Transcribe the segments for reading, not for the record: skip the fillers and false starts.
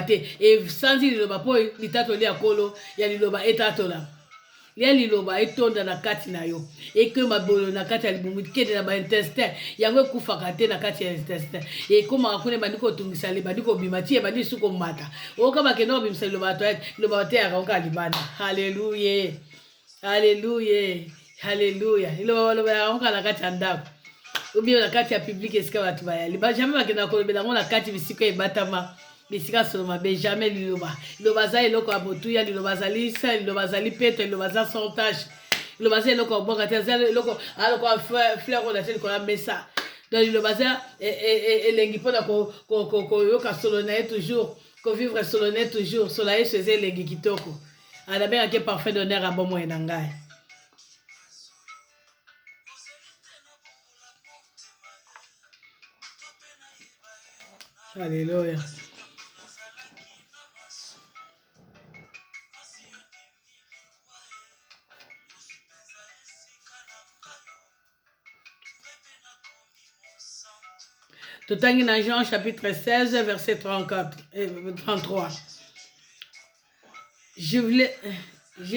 te et sanzi liloba po litatoli ya kolo ya liloba etatola lia liloba etonda na kati na yo eke mabolo na kati ya libumu kende na baintestin yango ekufaka te na kati ya intestin ekomaka kuna ebandi kotungisa ebandi kobima ti ebandi lisu komata oyoka bakende kobimisa liloba toilette liloba bateyaka oka libanda haleluya haleluya haleluya liloba baloba yangoka na kati ya ndako obio na kati ya publike esika bato bayali bajamai bakendaka kolobela yango na kati bisika ebatama bisika soloma be jamais liloba aza eloko ya motuya liloba azali sa liloba azali peto liloba aza santage liloba aza eloko ya boka te aza eloko aloko ya fleur oyo atie likolo ya mesa donc liloba aza elengi mpona koyoka solo na ye toujours kovivre solo na ye toujours solo na ye so eza elengi kitoko anabengaki parfait d'honneur ya bomoi na ngai. Alléluia. Totangi dans Jean chapitre 16 verset 34 et 33. Je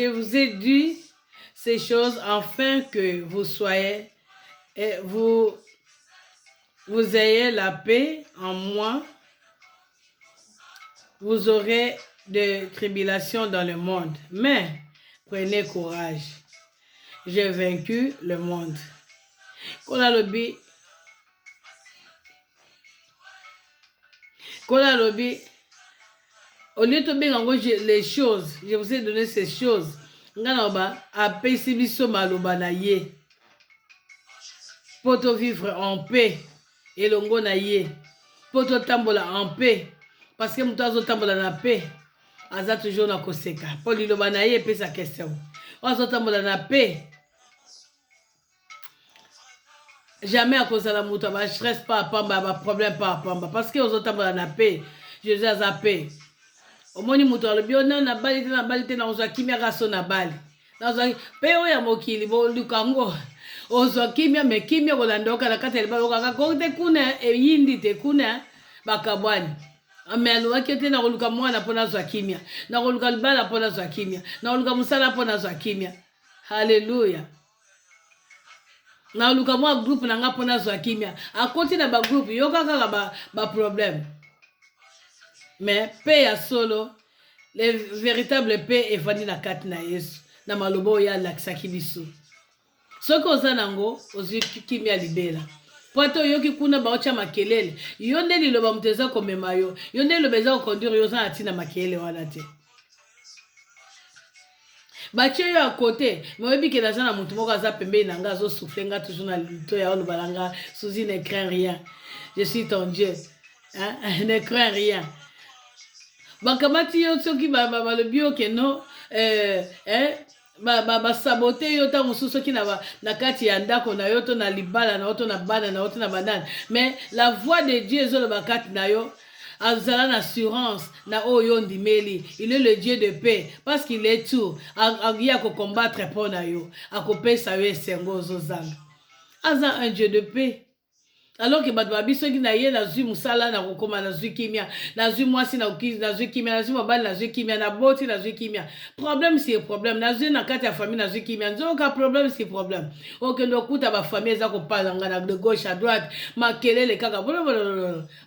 vous ai dit ces choses afin que vous soyez et vous ayez la paix en moi. Vous aurez des tribulations dans le monde, mais prenez courage. J'ai vaincu le monde. Kola lobi au lieu de bien les choses, je vous ai donné ces choses. Ngana apesi biso maloba na ye. Poto vivre en paix elongo na ye. Poto tambola en paix parce que muto azo tambola na paix aza toujours na koseka. Po liloba na ye pesa question. Azo tambola na paix. Jamais à cause de la moto, je stress pas à pamba, pas problème pas à pamba parce que aux autres tambola na paix. Jésus a za paix. Au moins, nous avons bien na balite na ozo kimia raso na bali. Na ozo pe oya mokili bo lukango. Ozo kimia me kimia kolandoka na kata libalo kaka kote kuna yindi te kuna bakabwani. Amelo wakete na koluka mwana pona zo kimia. Na koluka libala pona zo kimia. Na koluka musala pona zo kimia. Hallelujah. Na koluka mwa groupe na nga pona zo kimia. Akoti na ba groupe yoka kaka ba problème. Mais paix ya solo, le véritable paix est venu na kati na Yesu. Na malobo ya laksaki biso. Soko oza nango, ozi kimia libela. Poto yoki kuna baocha makelele. Yonde liloba muteza komema yo. Yonde liloba eza konduire yo za atina makelele wana te. Bache yo à côté, moyebi ke naza na mutu moko aza pembeni na nga azo souffler nga toujours na lito ya olo balanga. Suzy ne crains rien. Je suis ton Dieu. Hein? Ne crains rien. Bakamati yo soki balobi yo ke no sabote yo ta mosusu ki na kati ya ndako na yo to na libala na oto na bana na oto na banane mais la voix de Dieu ezoloba kati na yo azala na assurance na oyo ndimeli. Il est le Dieu de paix parce qu'il est tout agia ko combattre pour na yo akopesa yo esengo ozozanga aza un Dieu de paix. Alors que bato babiso ki na ye na zui musala na kokoma na zui kimia na zui mwasi na zui kimia na zui mobali na zui kimia na boti na zui kimia problème c'est problème na zui na kati ya famille na zui kimia nzoka problème c'est problème ok ndo kuta ba famille za ko palanga na de gauche à droite makelele kaka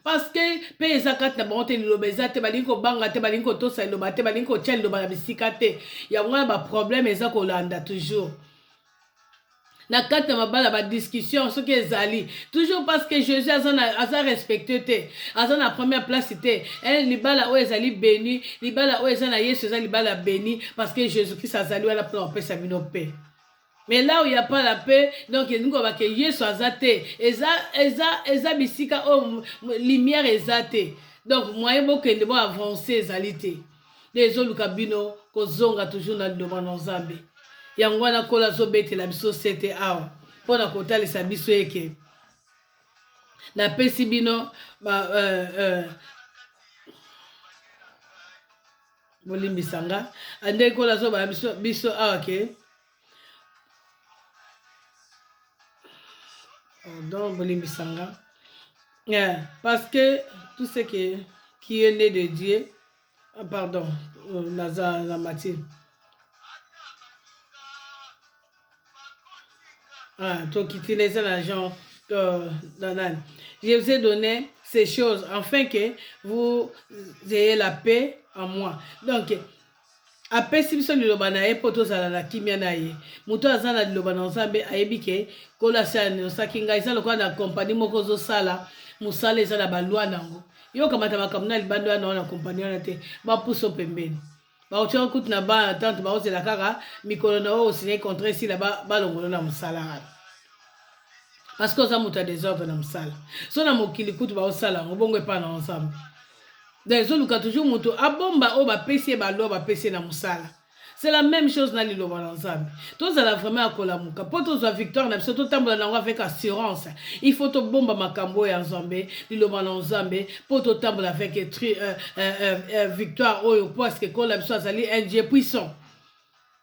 parce que pe eza kati na bango te liloba eza te balingi kobanga te balingi kotosa liloba te balingi kotia liloba na bisika te yango wana ba problème eza kolanda toujours. Na kati ya mabala ba discussion ce que ezali toujours parce que Jésus aza respecté te aza na première place te libala o ezali béni libala o eza na Yesu eza libala béni parce que Jésus-Christ azali wana pour empêcher bino paix. Mais là où il y a pas la paix donc nous va que Yesu azate eza bisika o lumière ezate donc moyen bokende bo avancer ezali te les oluka bino kozonga toujours na liloba na Nzambe. Yango wana kola zobetela biso sete awa pona kotalisa biso eke na pesi bino bolimbisanga ande kola zoba biso awa ke donc bolimbisanga parce que tout ce qui est né de Dieu pardon, la Mathilde. Ah, toi qui utilises l'argent, je vous ai donné ces choses afin que vous ayez la paix en moi. Donc, apesi biso liloba na ye mpo tozala na kimia na ye moto aza na liloba na nzambe ayebi ke kolasi osaki ngai eza lokola na kompani moko ozosala mosala eza na balwa nango yokamata makambo na libanda wana wana kompani wana te bapuso pembeni baotiaka kutu na batante baozela kaka mikolo na oyo osine contre esila balongolo na mosala wana parce que oza moto ya desordre na mosala so na mokili kutu baosala yango bongo epa na nzambe donc ezoluka toujours moto abomba oyo bapesi ye balwa bapesi ye na mosala c'est la même chose na liloba na nzambe tozala vraiment ya kolamuka mpo tozwa victoire na biso totambola nango avec assurance il faut tobomba makambo oyo ya nzambe liloba na nzambe mpo totambola avec victoire oyo parce que kola biso azali un dieu puissant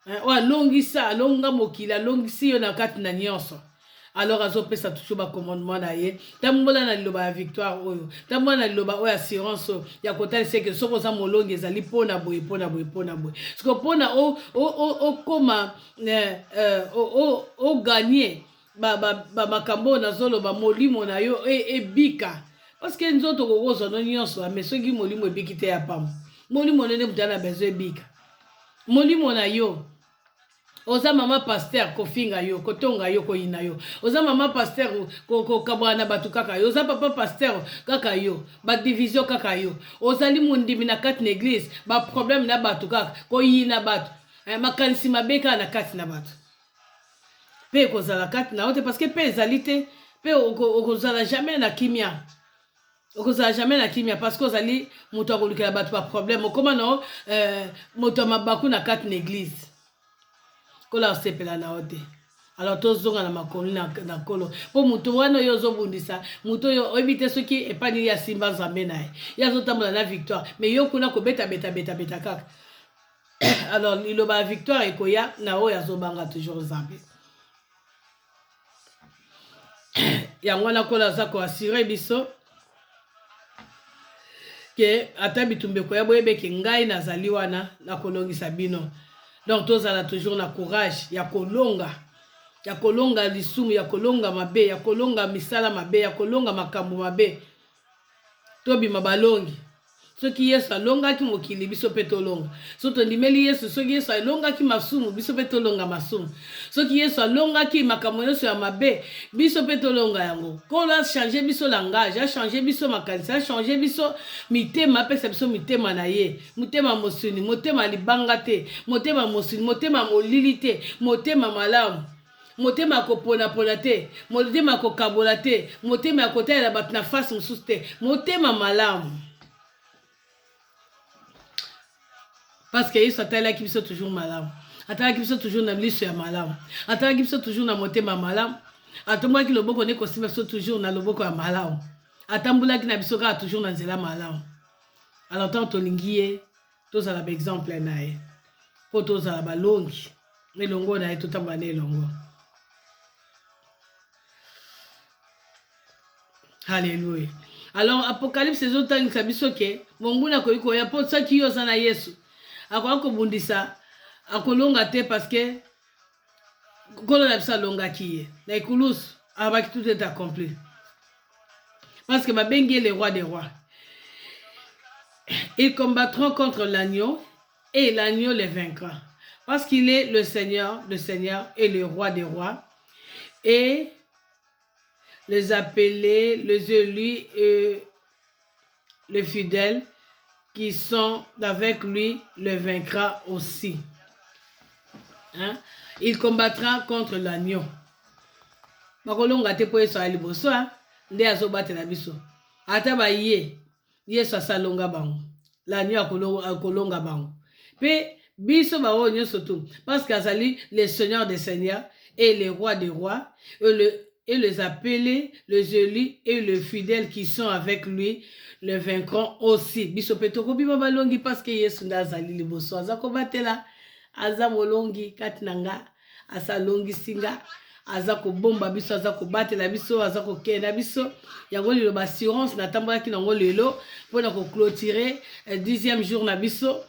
oyo alongisa alonga mokili alongisi yo na kati na nyonso alors azopesa toujours bacommandement na ye tambola na liloba ya victoire oyo tambola na liloba oyo assurance ya kotalisa eke soki oza molongi ezali mpona boye mpona boye mpona boye siko mpona okoma oganye bamakambo oyo nazoloba molimo na yo ebika parceke nzoto kokozwa no nyonso ame soki molimo ebiki te ya pamba molimo nene mutu ana bezo ebika molimo na yo oza mama pasteur kofinga yo kotonga yo koyina yo oza mama pasteur kokabwana na bato kaka yo oza papa pasteur kaka yo badivision kaka yo ozali mondimi na kati na église baproblème na bato kaka koyina bato makanisi mabe kaka na kati na bato mpe ekozala kati na yo te parce que mpe ezali te mpe okozala jamais na kimia okozala jamais na kimia parce que ozali moto akolukela bato baproblème okoma nao moto ya mabaku na kati na église kola osepela na yo te alors tozonga na makolo na kolo mpo moto wana oyo ozobundisa moto oyo oyebi te soki epani ya simba nzambe na ye ye azotambola na victoire mais yo kuna kobetabeta kaka alors liloba ya victoire ekoya na oyo azobanga toujours nzambe yango wana kola aza koassure biso ke ata bitumba ekoya boyebeke ngai nazali wana nakolongisa bino. Donc tozala toujours na courage ya kolonga lisumu ya kolonga mabe ya kolonga misala mabe ya kolonga makambo mabe tobima balongi soki Yesu alongaki mokili biso pe tolonga so tondimeli Yesu soki Yesu alongaki masumu biso pe tolonga masumu soki Yesu alongaki makambo nyonso ya mabe biso pe tolonga yango kola changer biso langage a changer biso makanisi a changer biso mitema apesa biso mitema na ye motema mosuni motema libanga te motema mosuni motema molili te motema malamu motema ya koponapona te motema ya kokabola te motema ya kotalela bato na fasi mosusu te motema malamu parce que Yesu atalaki biso toujours malamu atalaki biso toujours na liso ya malamu atalaki biso toujours na motema malamu atombwaki loboko ne kosimba biso toujours na loboko ya malamu atambulaki na biso kaka toujours na nzela malamu alors tant tolingi ye tozala baexemple na ye mpo tozala balongi elongo na ye totambola na elongo. Alléluia. Alors apocalypse ezotangisa biso ke monguna akoki koya mpo soki yo oza na Yesu akoki kobundisa akolonga te parce que kolo na biso alongaki ye na ekulusu abaki tout est accompli parce que babengi ye le roi des rois. Ils combattront contre l'agneau et l'agneau les vaincra parce qu'il est le Seigneur et le roi des rois et les appelés, les élus et les fidèles qui sont avec lui le vaincra aussi. Hein? Il combattra contre l'agneau. Makolonga te po Yesu aliboso nde azobate na biso. Ata ba ye Yesu asalonga bango. L'agneau akolonga bango. Pe biso ba o nyonso tu parce qu'azali le Seigneur des seigneurs et le roi des rois et les appelés, les élus et les fidèles qui sont avec lui le vaincront aussi. Biso petoko bima balongi parce que Yesu ndazali liboso aza kobatela aza molongi katinanga asa longi singa aza kobomba biso aza kobatela biso aza kokenda biso yango liloba assurance natambolaki nango lelo mpona koclôturer 10e jour na biso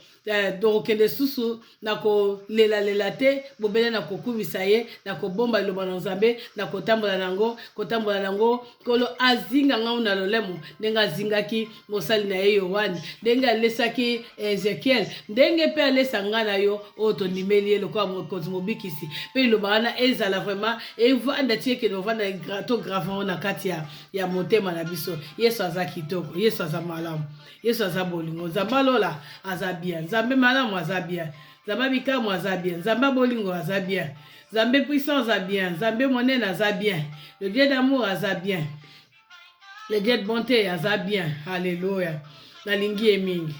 tokokende susu na kolela te bobele na kokumisa ye na kobomba liloba na nzambe na kotambola nango kolo azinga ngau na lolemo ndenge azingaki mosali na ye Yohane ndenge alesaki Ezekiel ndenge mpe alesa nga na yo oyo tondimeli ye lokola mokonzi mobikisi mpe liloba wana ezala vraiment evanda ti ekende ovanda to grave na kati ya motema na biso Yesu aza kitoko Yesu aza malamu Yesu aza bolingo nzambe alola aza bien nzambe malamu aza bien nzambe bikamu aza bien nzambe bolingo aza bien nzambe puissant aza bien nzambe monene aza bien le Dieu d'amour aza bien le Dieu de bonté aza bien alléluia nalingi ye mingi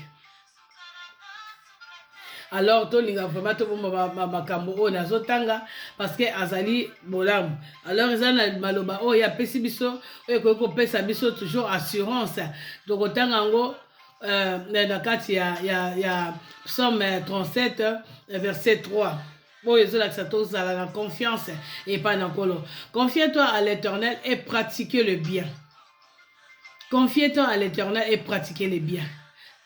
alors tolinga vraiment tobomba makambo oyo nazotanga parce que azali bolamu alors eza na maloba oyo apesi biso oyo ekoki kopesa biso toujours assurance tokotanga yango na kati ya psaume 37 verset 3 oyo ezolakisa tozala na confiance epai na nkolo. Confie-toi à l'Éternel et pratiquez le bien. Confie-toi à l'Éternel et pratiquez le bien.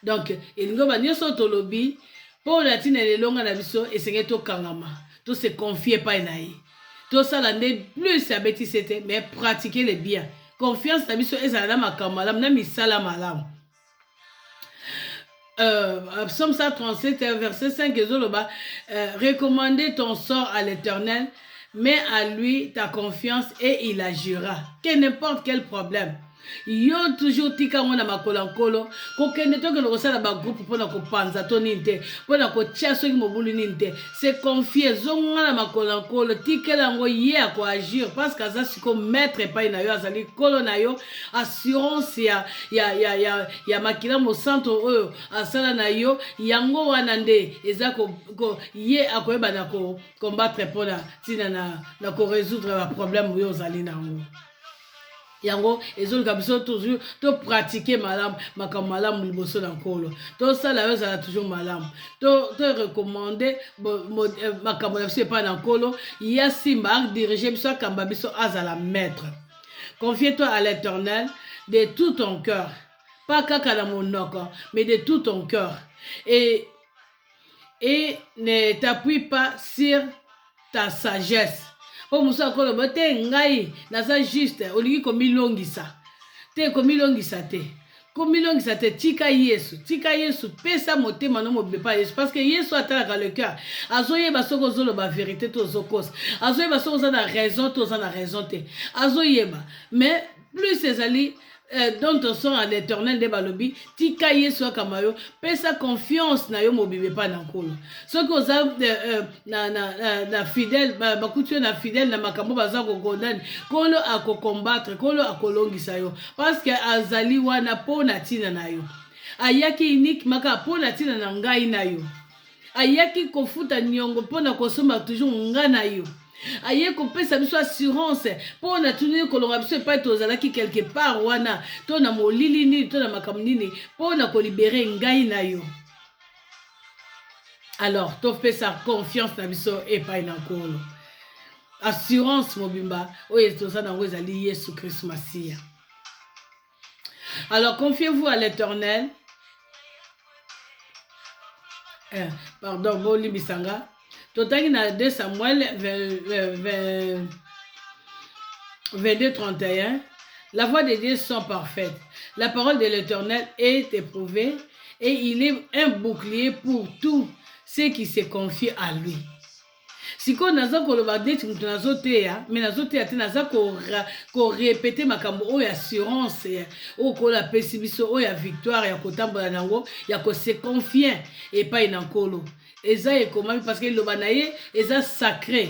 Donc elingo ba nyonso tolobi po na tina lelonga na biso esenge tokangama to se confier pas na ye to sala nde plus abeti c'était mais pratiquer le bien. Confiance na biso ezala na makambo malamu na misala malamu. Psaume 137 verset 5 recommandez ton sort à l'Éternel, mets à lui ta confiance et il agira. Que n'importe quel problème yo toujours tika mona makolankolo kokende to kende kosala ba groupe pona kopanza to ninte pona ko tia soki mobulu ninte c'est confier zonga na makolankolo tikela ngo ye a ko agir parce que aza siko maître pa ina yo azali kolo na yo assurance ya makila mo centre oyo asala na yo yango wana nde eza ko ye akoyeba na ko combattre pona tina na ko résoudre ba problème yo zali nango yango ezoluka biso toujours to pratiquer makambo malamu liboso na nkolo to sala yo ezala toujours malamu to recommander makambo na biso epai na nkolo ya simba diriger biso akamba biso azala maître. Confie-toi à l'Éternel de tout ton cœur, pas kaka na monoko mais de tout ton cœur et ne t'appuie pas sur ta sagesse. Po musa kolo bote ngai naza juste olingi komilongisa te komilongisa te tika Yesu pesa motema no mobepa Yesu parce que Yesu atalaka le cœur azoyeba soko zoloba vérité to zokosa azoyeba soko za na raison to za na raison te azoyeba mais plus ezali dont on sort à l'Éternel de balobi tika Yesu akamayo pesa confiance na yo mobibe pa na nkolo soki oza na fidèle bakuti na fidèle na makambo baza kokondane kolo akokombattre kolo akolongisa yo parce que azali wana po na tina na yo ayaki unique maka po na tina na ngai na yo ayaki kofuta nyongo po na kosomba toujours nga na yo aye kopesa biso assurance po na tuni kolonga biso epai tozalaki quelque part wana to na molili nini to na makambo nini po na kolibere ngai na yo. Alors topesa confiance na biso epai na nkolo assurance mobimba oyo toza nango ezali Yesu Christ Masia. Alors confiez-vous à l'Éternel. Pardon bolimbisanga totangi na 2 Samuel 22-31. La voix de Dieu sont parfaites. La parole de l'Éternel est éprouvée et il est un bouclier pour tous ceux qui se confient à lui. Siko naza koloba deti mutu nazoteya mais nazoteya te naza ko répéter makambo oyo assurance oyo kola pesi biso oyo victoire ya kotambola nango ya ko se confier epai na nkolo eza ekomami parce que loba na ye eza sacré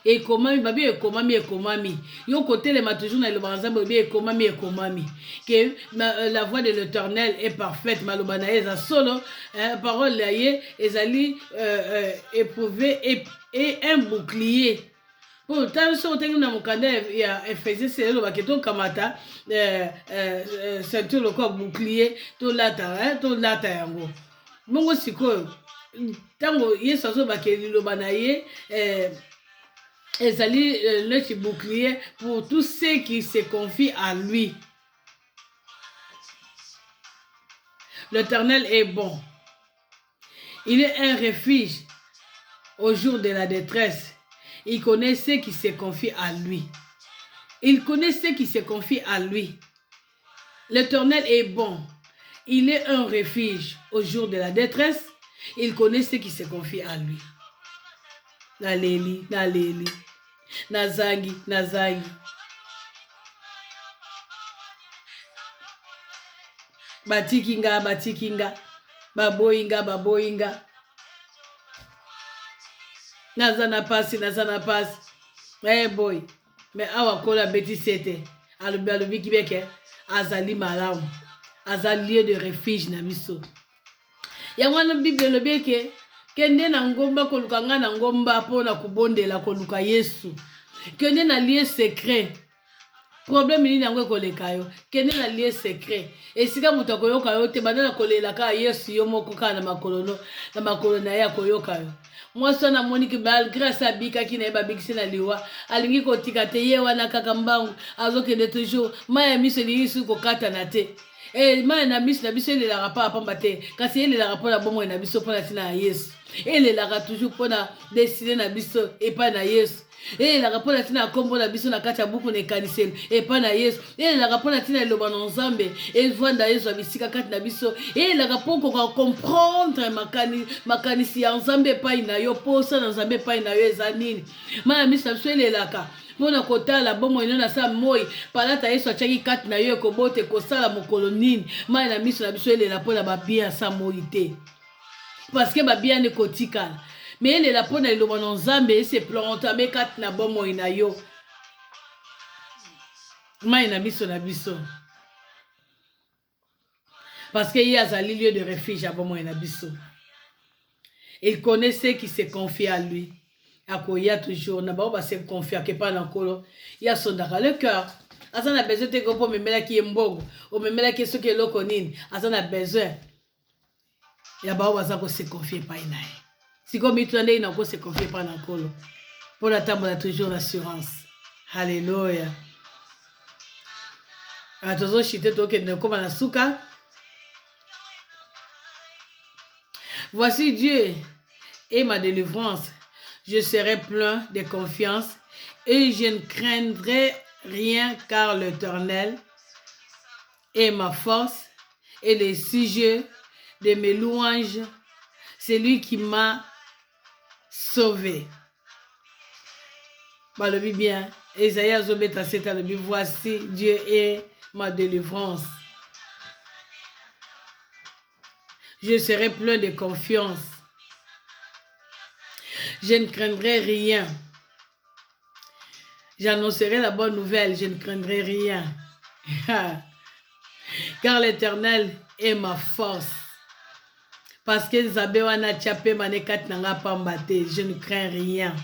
ekomami babi ekomami yo kotelema toujours na loba nzambe babi ekomami que la voix de l'Éternel est parfaite maloba na ye eza solo parole na ye ezali éprouvé et un bouclier. Pour tant que on a mon candidat ya Ephésiens c'est le baketo kamata ceinture le corps bouclier to lata yango mongo siko tango yesu azo bakeli loba na ye ezali le bouclier pour tous ceux qui se confient à lui. L'Éternel est bon. Il est un refuge au jour de la détresse. Il connaît ceux qui se confient à lui. Il connaît ceux qui se confient à lui. L'Éternel est bon. Il est un refuge au jour de la détresse. Il connaît ceux qui se confient à lui. Naleli, naleli. Nazangi, nazangi. Batikinga, batikinga. Baboinga, baboinga. Nazana pasi, nazana pasi. Hey boy. Mais awa kola beti sete. Alubi kibeke. Azali malamu. Azali lieu de refuge na miso. Yangwana Bible lobeke. Kende na ngomba koluka nga na ngomba pona kubondela koluka Yesu. Kende na lieu secret. Problème ni nango koleka yo. Kende na lieu secret. Esika mutu akoyoka yo te bandana kolela ka Yesu yo moko ka na makolono na makolona ya koyoka yo. Moi sona Monique malgré sa bika ki na eba bikisi na liwa alingi kotika te ye wana kaka mbangu azokende toujours maya miso ni Yesu kokata na te. Maya na miso na biso elelaka pa pamba te kasi elelaka pona bomo na biso pona tina na Yesu. Elelaka toujours pona destiner na biso epa na Yesu. Elelaka pona tina kombo na biso na kati ya buku na ekaniseli epa na Yesu. Elelaka pona tina eloba na Nzambe evanda Yesu abisika kati na biso. Elelaka poko ka comprendre makanisi ya Nzambe epai na yo posa na Nzambe epai na yo eza nini. Maya miso na biso elelaka mona kotala bomo ino na sa moi palata Yesu achaki kati na yo ekobote kosala mokolo nini. Maya na miso na biso elela pona babia sa moi te parce que babia ne kotikala mais elela pona eloba na Nzambe ese planta me kati na bomo ina yo. Maya na miso na biso parce que ye azali lieu de refuge à bomo ina biso. Il connaît ceux qui se confient à lui. Akoya toujours na ba se confier que pas nankolo ya sondaka le cœur azana besoin te gopo memela ki mbongo o memela ki soki eloko nini azana besoin ya ba waza ko se confier pas inaye siko mitwande ina ko se confier pas nankolo pour la tambola toujours l'assurance. Alléluia. Atozo chite to ke ne koma na suka. Voici Dieu et ma délivrance. Je serai plein de confiance et je ne craindrai rien car l'Éternel est ma force et le sujet de mes louanges. C'est lui qui m'a sauvé. Bah, le bien. Esaïe Azobeta c'est à le voici Dieu est ma délivrance. Je serai plein de confiance. Je ne craindrai rien. J'annoncerai la bonne nouvelle. Je ne craindrai rien. Car l'Éternel est ma force. Parce que Zabewana Tchapé Manekat Nanga Pambate. Je ne crains rien.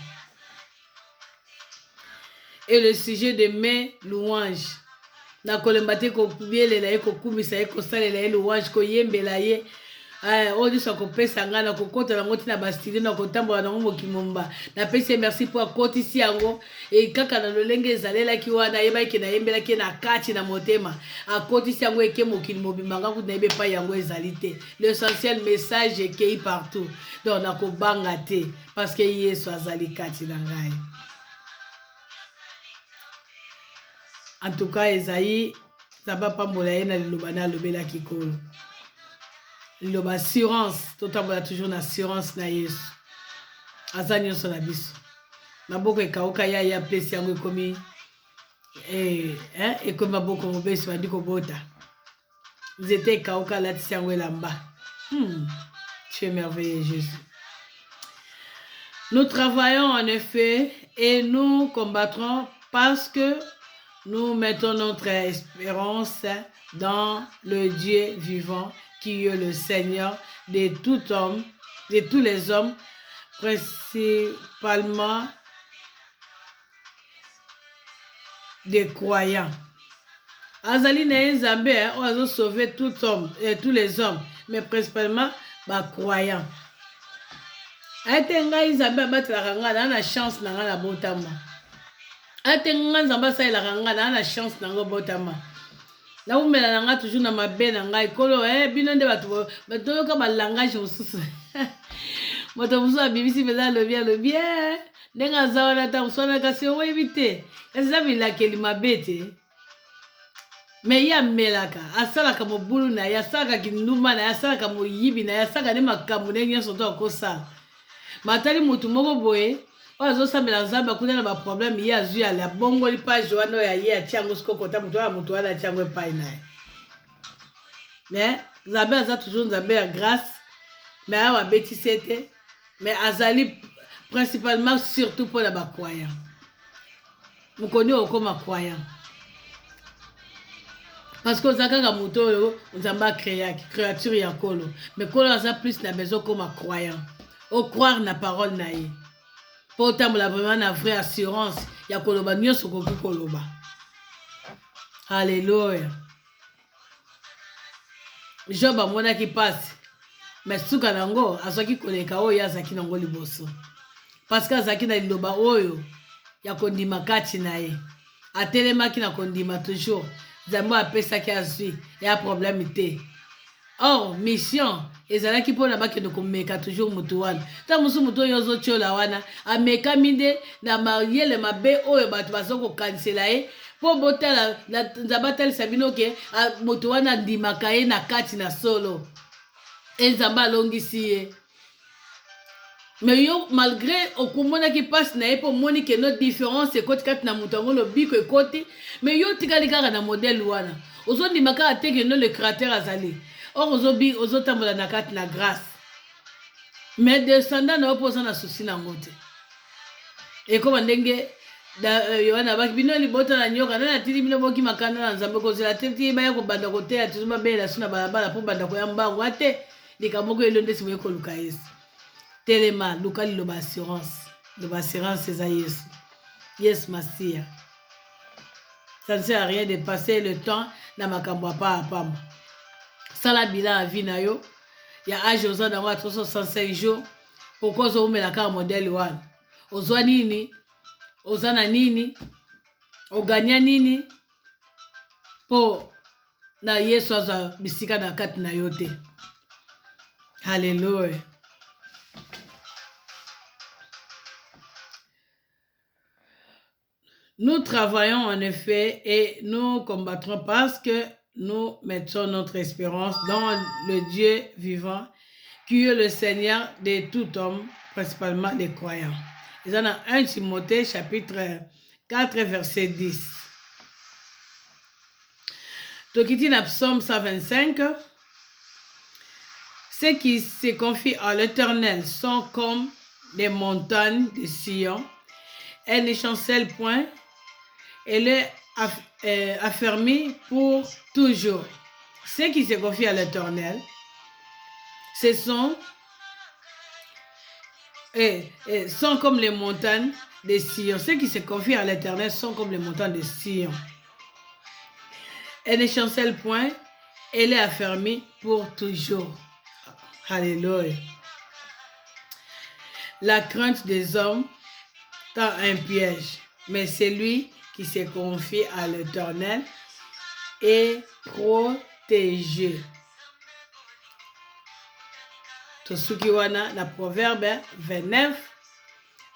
Et le sujet de mes louanges. Na kolembate ko biele la ko kumisa ko sale la louange ko yembela ye. Odi so ko pesa ngana ko kota na ngoti na bastide na ko tambola na ngo kimomba na pesa merci pour akotisi yango e kaka na lolenge ezalela ki wana yeba ki na yembela ki na kati na motema akotisi yango eke mokili mobimanga ku na yebe pa yango ezalite. L'essentiel message est partout donc na ko banga te parce que Yesu azali kati na ngai. En tout cas Esaïe zaba pambola ye na liloba na lobela kikolo. L'assurance, totalement toujours une assurance na Yesu. Azanyo sur la biso. Maboko ekauka ya place yango komi et comme maboko mobesi bandi ko bota. Vous étiez ekauka la tisango elamba. Tu es merveilleux Jésus. Nous travaillons en effet et nous combattrons parce que nous mettons notre espérance dans le Dieu vivant qui est le Seigneur de tout homme, de tous les hommes, principalement des croyants. Azali na Nzambe, on a sauvé tout homme et tous les hommes, mais principalement les croyants. ate ngai nzambe abatelaka nga na chance na nga na botama ate nga nzambe asalelaka nga na chance na nga botama naumela na nga toujours na mabe na ngai kolo bino nde bato toyoka balangage mosusu moto mosusu abimisi mpenza alobi ndenge aza wana ta mosu wana kasi oyebi te kasi eza bilakeli mabe te me ye amelaka asalaka mobulu na ye asalaka kindumba na ye asalaka moyibi na ye asalaka nde makambo ndenge nyonso to akosala matali motu moko boye oyo azosambela nzambe akutana na baproblème ye azwi ale abongoli page wana oyo aye atia yango siko kota motu oyo motu wana atia yango epai na ye me nzambe aza toujours nzambe ya grâce me ayo abetisi te me azali principalement surtout mpo na bakwaya mokoni oyo okoma kwaya parce que oza kaka motu oyo nzambe akreaki créature ya kolo me kolo aza plus na besoin okoma croyant ocroire na parole na ye mpo otambola vraiment na vraie assurance ya koloba nyonso okoki koloba alleluya job amonaki pasi me suka nango azwaki koleka oyo azalaki nango liboso parce que azalaki na liloba oyo ya kondima kati na ye atelemaki na kondima toujours nzambe apesaki azwi ya problème te or mission ezalaki mpona bakende komeka toujours motu wana ta mosu motu oyo ozotiola wana amekami nde na mayele mabe oyo bato baza kokanisela ye mpo botala nzambe atalisa bino ke motu wana andimaka ye na kati na solo nzambe alongisi ye me yo malgré okumonaki mpasi na ye mpo omoni ke no différence ekoti kati na moto yango lobiko ekoti me yo tikali kaka na modele wana ozondima kaka te ke no le créateur azali or ozotambola na kati na grâce me descendant na yo mpo oza na susi nango te ekoma ndenge yohana baki bino libota na nyoka nani atili bino boki makanda na nzambe kozela te ti baya kobanda koteya tizo babela so na balabala mpo banda koya mbango ate likambo moko elonde si boye koluka yesu telema luka liloba assurance eza yesu yesu masiya ça ne sert à rien de passer le temps na makambo apamba sala bilan ya vie na yo ya age oza nango ya 365 jours pourquoi ozomela kaka modele wana ozwa nini oza na nini oganya nini mpo na yesu azwa bisika na kati na yo te halleluya nous travaillons en effet et nous combattrons parce que nous mettons notre espérance dans le Dieu vivant, qui est le Seigneur de tout homme, principalement les croyants. Ils en ont 1 Timothée, chapitre 4, verset 10. Tokiti Psaume 125. Ceux qui se confient à l'Éternel sont comme les montagnes de Sion. Elles ne chancellent point. Elle est affermie pour toujours. Ceux qui se confient à l'Éternel, ce sont comme les montagnes de Sion. Ceux qui se confient à l'Éternel sont comme les montagnes de Sion. Elle ne chancelle point, elle est affermie pour toujours. Alléluia. La crainte des hommes tend un piège, mais c'est lui qui se confie à l'Éternel est protégé. Tosukiwana, la Proverbe 29,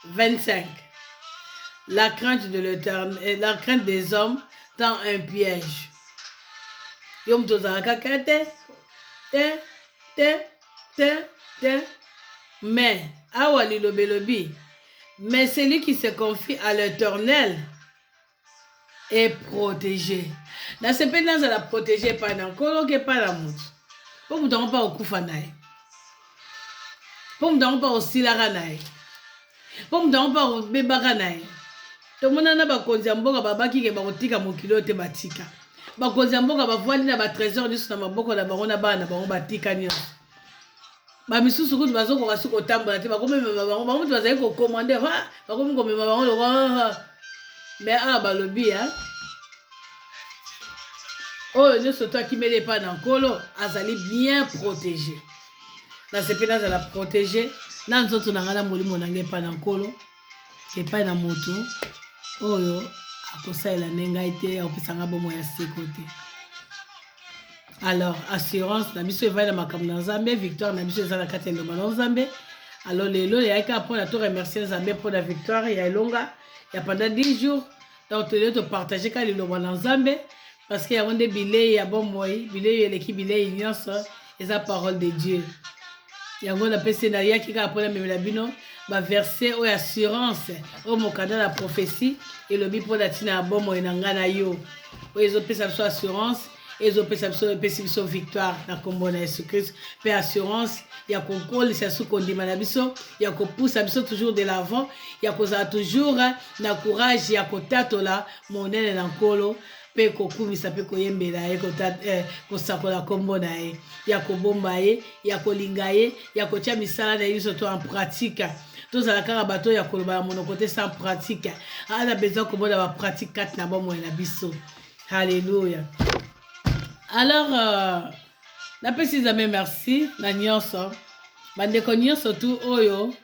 25. La crainte de l'Éternel, la crainte des hommes tend un piège. Yom tozalaka te, mais awa lilobelobi, mais celui qui se confie à l'Éternel est protégé. Na sepe naza la protégé pa na nkolo ke pa na mutu. Po mutu pa okufa na ye. Po mutu pa osilaka na ye. Po mutu pa obebaka na ye. Tomona na bakonzi ya mboka babaki ke bakotika mokilo te batika. Bakonzi ya mboka bavwandi na ba trésor nyonso na maboko na bango na bana bango batika nyonso. Ba misusu kutu bazokoka suki kotambola te bakomema bango bango mutu bazali kokomande bakomi komema bango lokwa mais balobi oyo nyonso to akimeli epai na nkolo azali bien protégé. na sepe nazala protégé na nzoto na nga na molimo na ngai epai na nkolo epai na moto oyo akosalela nde ngai te akopesanga bomoi ya seko te. Alors assurance na biso evai na makambo na nzambe, victoire na biso eza na kati ya elonga na nzambe. Alors lelo yayaki mpona to remercier nzambe mpona victoire ya elonga ya pendant 10 jours. Donc tolelo topartage ka liloba na nzambe parce que yango nde bilei ya bomoi, bilei eleki bilei nyonso eza parole de Dieu. Yango napesi na yaki kaka mpona memela bino baverset oyo assurance oyo mokanda na prophétie elobi mpona ntina ya bomoi na ngai na yo oyo ezopesa biso assurance ezopesa biso epesi biso victoire na kombo na Yesu Christ mpe assurance ya kokolisa su kondima na biso ya kopusa biso toujours de l'avant ya kozala toujours na courage ya kotatola monene na nkolo mpe kokumisa mpe koyembela ye kosakola kombo na ye ya kobomba ye ya kolinga ye ya kotia misala na ye biso to en pratique tozala kaka bato ya koloba na monoko te sans pratique ana besoin komona bapratique kati na bomoi na biso. Halleluya. Alors napesi nzambe merci na nyonso bandeko nyonso tu oyo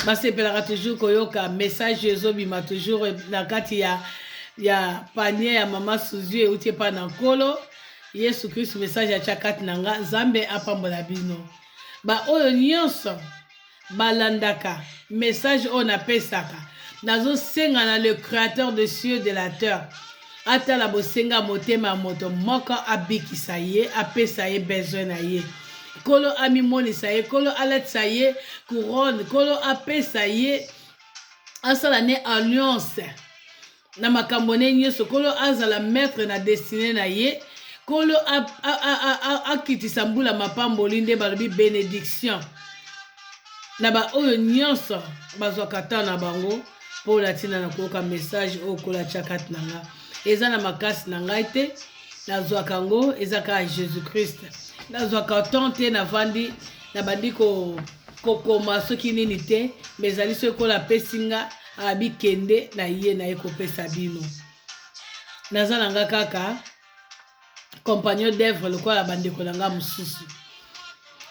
basepelaka toujours koyoka message ezobima toujours na kati ya panier ya mama Suzu euti epai na nkolo Yesu Kristu message atia kati na nga nzambe apambola bino baoyo nyonso balandaka message oyo napesaka nazosenga na le créateur de cieux de la terre atala bosenga motema moto moko abikisa ye apesa ye besoin na ye kolo amimonisa ye kolo aletisa ye couronne kolo apesa ye asala ne alliance na makambo ne nyonso kolo azala maître na destinée na ye kolo akitisa mbula mapamboli nde balobi bénédiction na baoyo nyonso bazwaka ta na bango mpo latina na koyoka message oyo kola tia kati na nga eza na makasi na ngai te nazwaka yango eza kaka Jésus Christ nazwaka ton te navandi na bandi kokoma soki nini te me ezali so ekola apesi nga abikende na ye na ye kopesa bino naza na nga kaka compagnon d'œuvre lokola bandeko na nga mosusu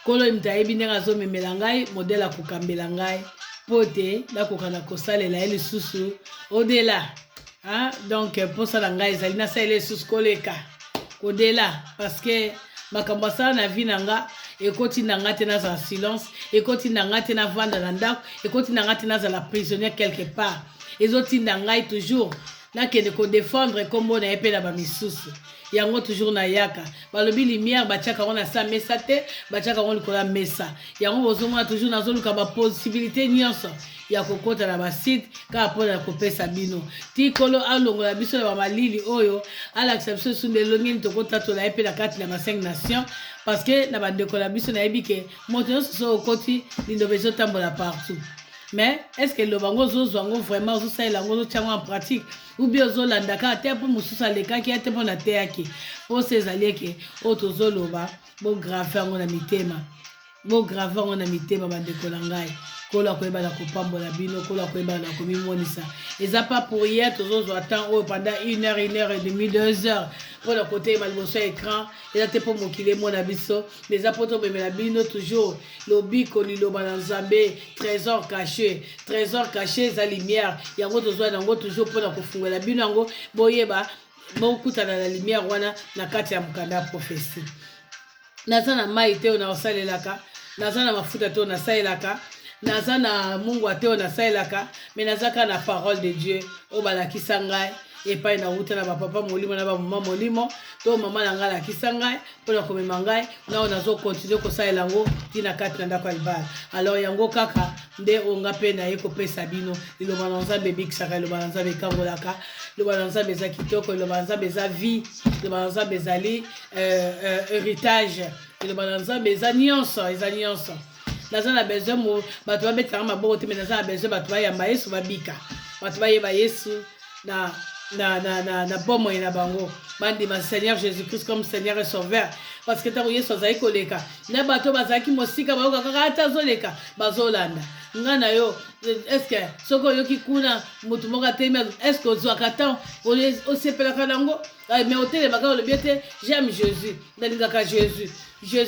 kolo moto ayebi ndenge azomemela ngai modele akokambela ngai mpo te nakoka na kosalela ye lisusu odela donc mposa na ngai ezali nasalela lisusu koleka kodela parce que makambo asala na vie na nga ekoti na nga te nazala silence ekoti na nga te navanda na ndako ekoti na nga te nazala prisonnier quelque part ezotinda ngai toujours nakende kodefendre kombo na ye mpe na bamisusu yango toujours na yaka balobi lumière batiaka yango na sa mesa te batiaka yango likolo ya mesa yango bozomona toujours nazoluka baposibilité nyonso ya kokota na basite kaka mpona kopesa bino tikolo alongola biso na bamalili oyo alakisa biso esu nde elongeni tokotatola ye mpe na kati na ba 5 nations parce que na bandeko na biso nayebi ke moto nyonso so okoti liloba ezotambola partout mais est-ce que liloba yango ozozwa yango vraiment ozosalela yango ozotia yango en pratique ou bien ozolandaka te mpo mosusu alekaki ya te mpo na teyaki mpo se ezali eke oyo tozoloba bograve yango na mitema bograve yango na mitema bandeko na ngai kolo akoyeba na kopambola bino kolo akoyeba na komimonisa eza pas pour hier tozozwa temps oyo pendant 1 heure et demie 2 heures mpona koteyeba liboso ya écran eza te mpo mokili emona biso mais eza mpo tomemela bino toujours lobiko liloba na nzambe trésor caché eza lumière yango tozwa yango toujours mpona kofungwela bino yango boyeba bokutana na lumière wana na kati ya mokanda ya prophétie naza na mai te oyo naosalelaka naza na mafuta te oyo nasalelaka naza na mungwa te oyo nasalelaka me naza kaka na parole de Dieu oyo balakisa ngai epai na wuta na bapapa molimo na bamama molimo to mama na ngai alakisa ngai mpona komema ngai nao nazokontinue kosalela yango ntina kati na ndako ya libala alors yango kaka nde onga mpe naye kopesa bino liloba na nzambe ebikisaka liloba na nzambe ekangolaka liloba na nzambe eza kitoko liloba na nzambe eza vie liloba na nzambe ezali héritage liloba na nzambe eza nyonso naza na besoin bato babetaka maboko te me naza na besoin bato bayamba yesu babika bato bayeba yesu na bomoi na bango bandima Seigneur Jésus-Christ comme Seigneur et Sauveur parce que ntango yesu azali koleka na bato bazalaki mosika bayoka kaka ata azoleka bazolanda nga na yo eske soki oyoki kuna motu moko atelemi eske ozwaka temps osepelaka nango mais otelemaka olobi ete j'aime jésus nalingaka jésus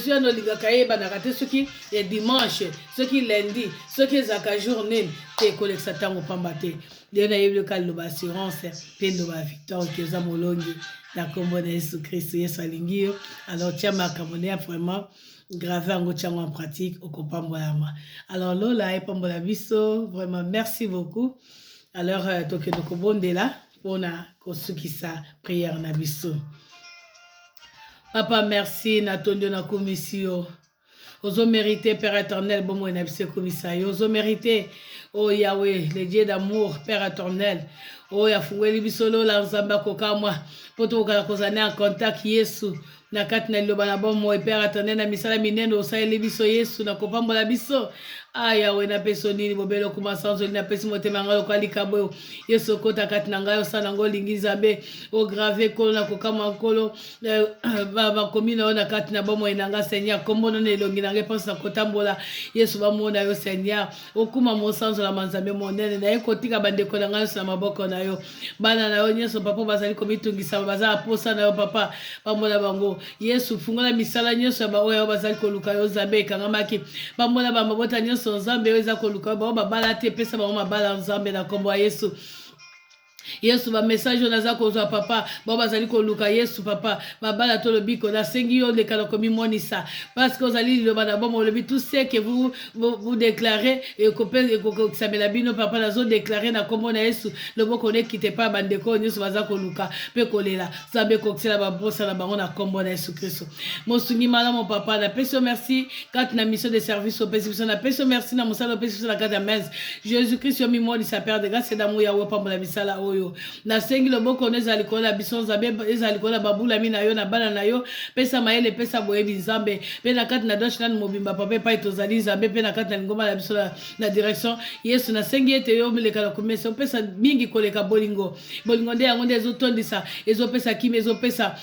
wana olingaka yebanaka te soki dimanche soki lundi soki ezalaka journée te ekolekisa ntango pamba te nde nayebi loka liloba assurance mpe ndoba victoire oki eza molongi na kombo na yesu kristo yesu alingi yo alors tia makambo ne ya vraiment grave yango tiango en pratique okopambolama alors lola epambola biso vraiment merci beaucoup alors tokende kobondela mpona kosukisa prière na biso papa merci natondi na komisio ozo mérité Père éternel bomo na biso komisa yo ozo mérité oh Yahweh le Dieu d'amour Père éternel oh yafungweli biso lola nzambe akokamwa po tokokala kozana en contact yesu na kati na liloba na bomo Père éternel na misala minene osaleli biso yesu na kopambola biso Yahweh na peso nini bobelo kuma sanzo na pesi motema ngalo kwa likabo yesu kota kati na ngayo sana ngo lingi nzambe o grave kolo na kokama kolo ba komina na kati na bomo enanga Seigneur kombono ne longi na réponse na kotambola yesu ba mona yo Seigneur okuma mo sanzo la manzambe monene na ekotika bandeko na ngayo na maboko na yo bana na yo nyeso papa bazali komitungisa bazala posa na yo papa pambola bango yesu fungola misala nyeso ba oyo bazali koluka yo nzambe kangamaki pambola ba mabota nyeso nzambe eza koluka ba babala te pesa ba mabala nzambe na kombo ya yesu yesu ba message naza kozwa papa bazali koluka yesu papa babala to lobiko na sengi yo lekala komi monisa parce que ozali liloba na bomo lobi tout ce que vous déclarez et kosamela bino papa nazo déclarer na kombo na yesu loboko ne quitte pas bandeko yesu baza koluka pe kolela zambe kokisela ba brosa na bango na kombo na yesu Kristo mosungi mala mon papa na peso merci kat na mission de service au péché na peso merci na mosala au péché na kata mens Jésus Christ yo mi monisa Père de grâce et d'amour ya pamba la misala oyo na sengi loboko nezali kola biso nzambe ezali kola babula mina yo na bana na yo pesa maele pesa boyebi nzambe pe na kati na doshnan mobimba papa pa itozali nzambe pe na kati na ngoma la biso na direction yesu na sengi ete yo mileka na komesa pesa mingi koleka bolingo nde yango nde ezotondisa ezopesa kimi ezopesa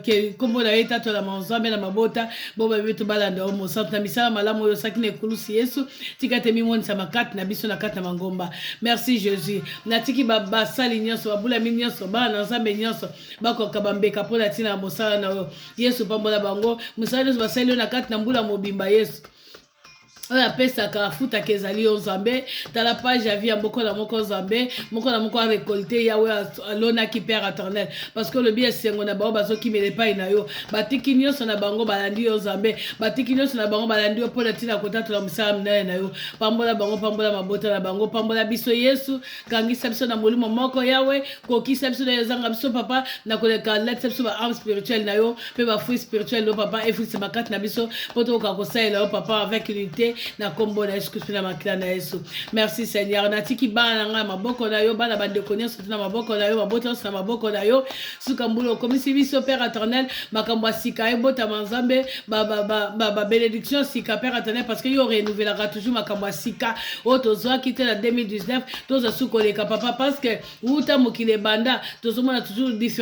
ke kombo na yo etatola nzambe na mabota boba betu balanda omo centre na misala malamu oyo saki na ekulusi yesu tika te mimonisa makati na biso na kati na mangomba merci Jésus natiki basali nyonso babulami nyonso bana nzambe nyonso bakoka bambeka mpona ntina mosala na yo yesu pambola bango mosala nyonso basali yo na kati na mbula mobimba yesu oyo apesaka afutaka ezali yo nzambe tala page ya vie ya moko na moko arekolte yawe alonaki Père éternel parce que olobi esengo na bango bazokimela epai na yo batiki nyonso na bango balandi yo nzambe batiki nyonso na bango balandi yo mpona ntina kotatola mosala minene na yo pambola bango pambola mabota na bango pambola biso yesu kangisa biso na molimo moko yawe kokisa biso na ezanga biso papa na koleka lete biso ba arme spirituelle na yo mpe bafruit spirituelle yo papa efrisa makati na biso mpo tokoka kosalela yo papa avec unité na kombo na Yesu Kristo na makila na Yesu merci Seigneur natiki bana nga maboko na yo bana bandeko nyonso na maboko na yo mabota nyonso na maboko na yo suka mbulo komisi biso Père éternel makambo sika ebota manzambe ba bénédiction sika Père éternel parce que yo renouvelera toujours makambo sika otozwa kite na 2019 toza sukoleka papa parce que uta mokile banda tozomona toujours différent